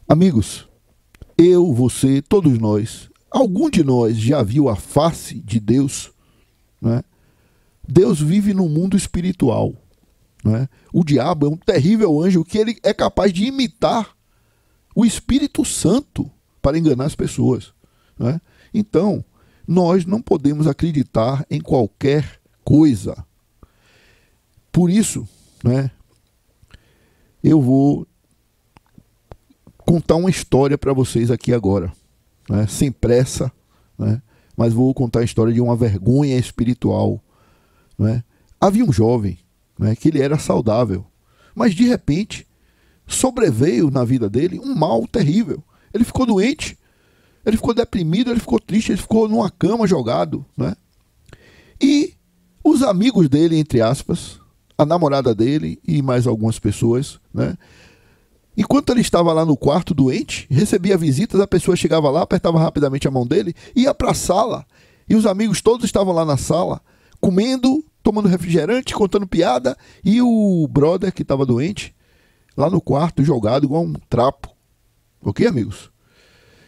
Amigos, eu, você, todos nós, algum de nós já viu a face de Deus, né? Deus vive no mundo espiritual, né? O diabo é um terrível anjo que ele é capaz de imitar o Espírito Santo para enganar as pessoas, né? Então, nós não podemos acreditar em qualquer coisa. Por isso, né, eu vou contar uma história para vocês aqui agora, né, sem pressa, né, mas vou contar a história de uma vergonha espiritual, né? Havia um jovem, né, que ele era saudável, mas de repente sobreveio na vida dele um mal terrível. Ele ficou doente, ele ficou deprimido, ele ficou triste, ele ficou numa cama jogado, né? E os amigos dele, entre aspas, a namorada dele e mais algumas pessoas, né? Enquanto ele estava lá no quarto doente, recebia visitas, a pessoa chegava lá, apertava rapidamente a mão dele, ia para a sala, e os amigos todos estavam lá na sala, comendo, tomando refrigerante, contando piada, e o brother que estava doente, lá no quarto, jogado igual um trapo. Ok, amigos?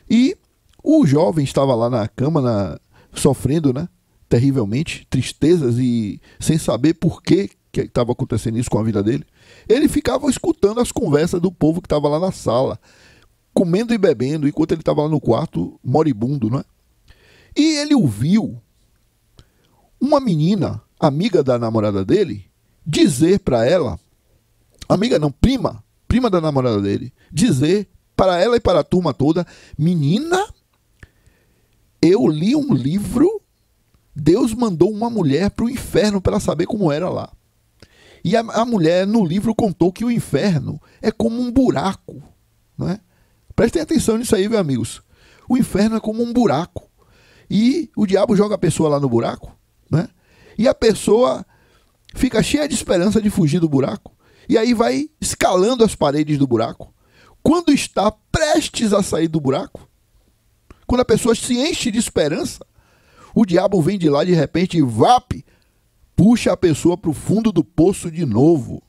E o jovem estava lá na cama, sofrendo, né, terrivelmente, tristezas e sem saber por que estava acontecendo isso com a vida dele. Ele ficava escutando as conversas do povo que estava lá na sala, comendo e bebendo, enquanto ele estava lá no quarto, moribundo, né? E ele ouviu uma menina, amiga da namorada dele, dizer para ela, amiga não, prima da namorada dele, dizer para ela e para a turma toda: menina, eu li um livro, Deus mandou uma mulher para o inferno para ela saber como era lá. E a mulher no livro contou que o inferno é como um buraco, né? Prestem atenção nisso aí, meus amigos. O inferno é como um buraco. E o diabo joga a pessoa lá no buraco, né? E a pessoa fica cheia de esperança de fugir do buraco. E aí vai escalando as paredes do buraco. Quando está prestes a sair do buraco, quando a pessoa se enche de esperança, o diabo vem de lá de repente e puxa a pessoa para o fundo do poço de novo,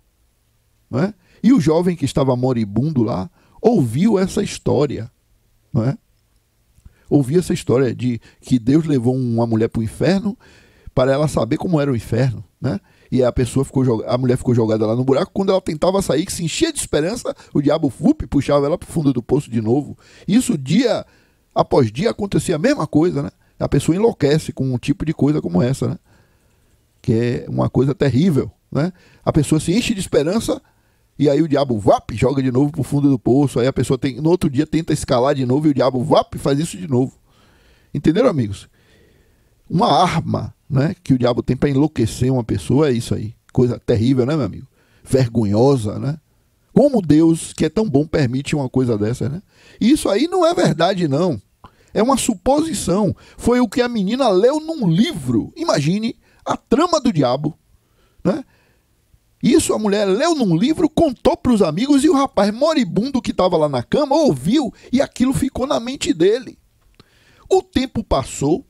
né? E o jovem que estava moribundo lá ouviu essa história, né? Ouviu essa história de que Deus levou uma mulher para o inferno para ela saber como era o inferno, né? E a mulher ficou jogada lá no buraco. Quando ela tentava sair, que se enchia de esperança, o diabo puxava ela para o fundo do poço de novo. Isso dia após dia acontecia a mesma coisa, né? A pessoa enlouquece com um tipo de coisa como essa, né? Que é uma coisa terrível, né? A pessoa se enche de esperança e aí o diabo joga de novo para o fundo do poço. Aí a pessoa no outro dia tenta escalar de novo e o diabo faz isso de novo. Entenderam, amigos? Uma arma, né, que o diabo tem para enlouquecer uma pessoa é isso aí. Coisa terrível, né, meu amigo? Vergonhosa, né? Como Deus, que é tão bom, permite uma coisa dessa, né? E isso aí não é verdade, não. É uma suposição. Foi o que a menina leu num livro. Imagine a trama do diabo, né? Isso a mulher leu num livro, contou para os amigos e o rapaz moribundo que estava lá na cama ouviu e aquilo ficou na mente dele. O tempo passou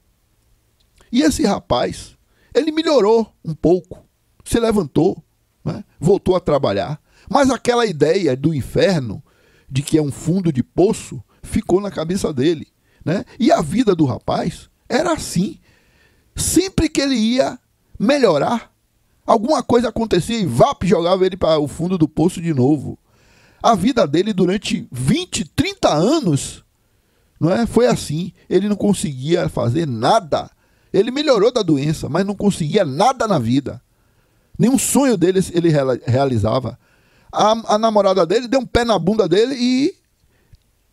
e esse rapaz, ele melhorou um pouco, se levantou, né? Voltou a trabalhar, mas aquela ideia do inferno, de que é um fundo de poço, ficou na cabeça dele, né? E a vida do rapaz era assim. Sempre que ele ia melhorar, alguma coisa acontecia e jogava ele para o fundo do poço de novo. A vida dele durante 20, 30 anos, não é? Foi assim. Ele não conseguia fazer nada. Ele melhorou da doença, mas não conseguia nada na vida. Nenhum sonho dele ele realizava. A namorada dele deu um pé na bunda dele e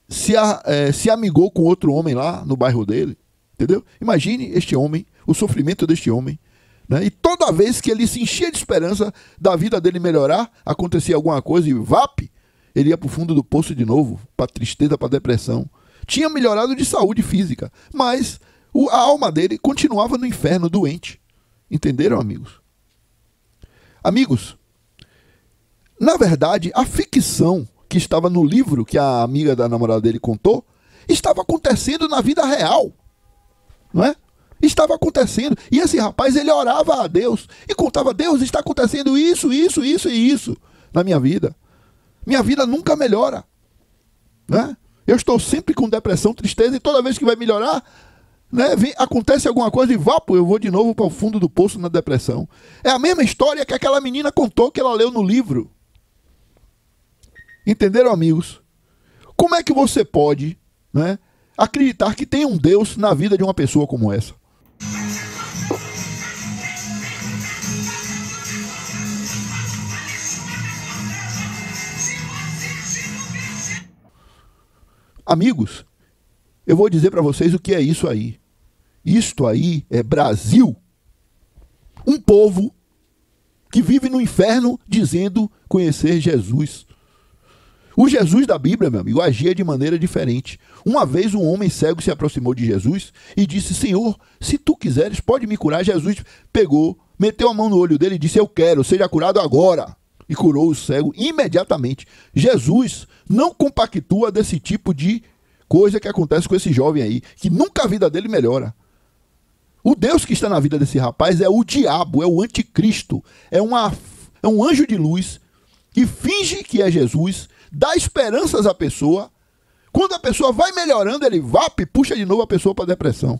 se amigou com outro homem lá no bairro dele. Entendeu? Imagine este homem, o sofrimento deste homem, né? E toda vez que ele se enchia de esperança da vida dele melhorar, acontecia alguma coisa e ele ia para o fundo do poço de novo, para tristeza, para depressão. Tinha melhorado de saúde física, mas a alma dele continuava no inferno, doente. Entenderam, amigos? Amigos, na verdade, a ficção que estava no livro que a amiga da namorada dele contou, estava acontecendo na vida real. Não é? Estava acontecendo. E esse rapaz, ele orava a Deus e contava: Deus, está acontecendo isso, isso, isso e isso na minha vida. Minha vida nunca melhora. né? Eu estou sempre com depressão, tristeza, e toda vez que vai melhorar, né, acontece alguma coisa e eu vou de novo para o fundo do poço na depressão. É a mesma história que aquela menina contou, que ela leu no livro. Entenderam, amigos? Como é que você pode, né, acreditar que tem um Deus na vida de uma pessoa como essa? Amigos, eu vou dizer para vocês o que é isso aí. Isto aí é Brasil. Um povo que vive no inferno dizendo conhecer Jesus. O Jesus da Bíblia, meu amigo, agia de maneira diferente. Uma vez um homem cego se aproximou de Jesus e disse: Senhor, se tu quiseres, pode me curar. Jesus pegou, meteu a mão no olho dele e disse: eu quero, seja curado agora. E curou o cego imediatamente. Jesus não compactua desse tipo de coisa que acontece com esse jovem aí, que nunca a vida dele melhora. O Deus que está na vida desse rapaz é o diabo, é o anticristo, é um anjo de luz que finge que é Jesus, dá esperanças à pessoa. Quando a pessoa vai melhorando, ele e puxa de novo a pessoa para a depressão.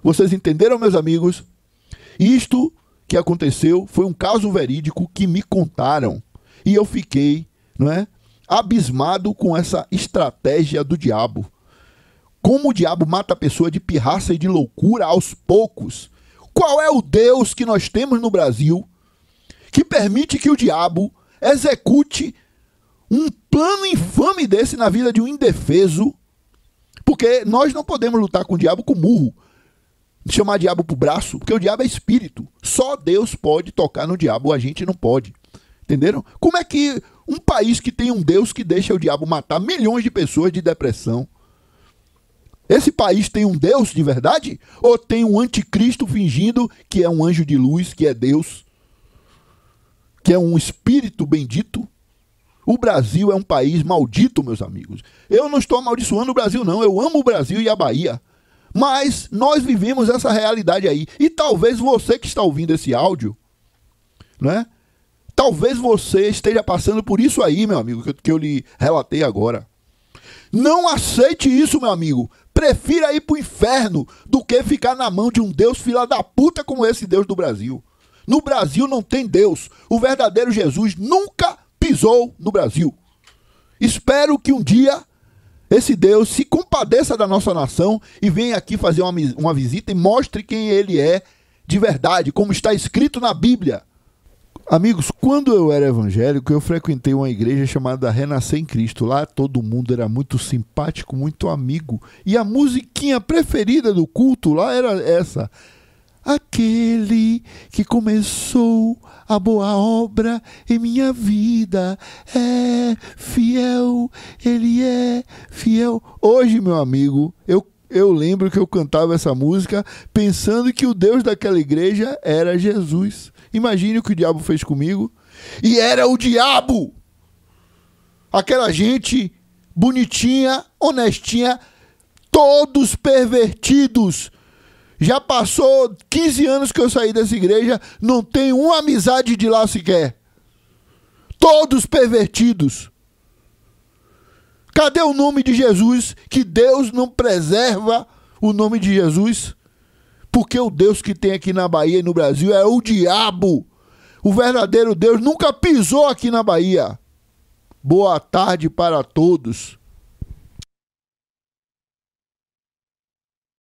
Vocês entenderam, meus amigos? Isto que aconteceu foi um caso verídico que me contaram. E eu fiquei, não é, abismado com essa estratégia do diabo. Como o diabo mata a pessoa de pirraça e de loucura aos poucos. Qual é o Deus que nós temos no Brasil que permite que o diabo execute um plano infame desse na vida de um indefeso? Porque nós não podemos lutar com o diabo com murro, chamar diabo pro braço, porque o diabo é espírito. Só Deus pode tocar no diabo, a gente não pode. Entenderam? Como é que um país que tem um Deus que deixa o diabo matar milhões de pessoas de depressão, esse país tem um Deus de verdade? Ou tem um anticristo fingindo que é um anjo de luz, que é Deus, que é um espírito bendito? O Brasil é um país maldito, meus amigos. Eu não estou amaldiçoando o Brasil, não. Eu amo o Brasil e a Bahia. Mas nós vivemos essa realidade aí. E talvez você que está ouvindo esse áudio, né? Talvez você esteja passando por isso aí, meu amigo, que eu lhe relatei agora. Não aceite isso, meu amigo. Prefira ir para o inferno do que ficar na mão de um Deus filha da puta como esse Deus do Brasil. No Brasil não tem Deus. O verdadeiro Jesus nunca pisou no Brasil. Espero que um dia esse Deus se compadeça da nossa nação e venha aqui fazer uma visita e mostre quem ele é de verdade, como está escrito na Bíblia. Amigos, quando eu era evangélico, eu frequentei uma igreja chamada Renascer em Cristo. Lá todo mundo era muito simpático, muito amigo. E a musiquinha preferida do culto lá era essa: aquele que começou a boa obra em minha vida é fiel, ele é fiel. Hoje, meu amigo, eu lembro que eu cantava essa música pensando que o Deus daquela igreja era Jesus. Imagine o que o diabo fez comigo. E era o diabo! Aquela gente bonitinha, honestinha, todos pervertidos. Já passou 15 anos que eu saí dessa igreja, não tenho uma amizade de lá sequer. Todos pervertidos. Cadê o nome de Jesus? Que Deus não preserva o nome de Jesus? Porque o Deus que tem aqui na Bahia e no Brasil é o diabo. O verdadeiro Deus nunca pisou aqui na Bahia. Boa tarde para todos.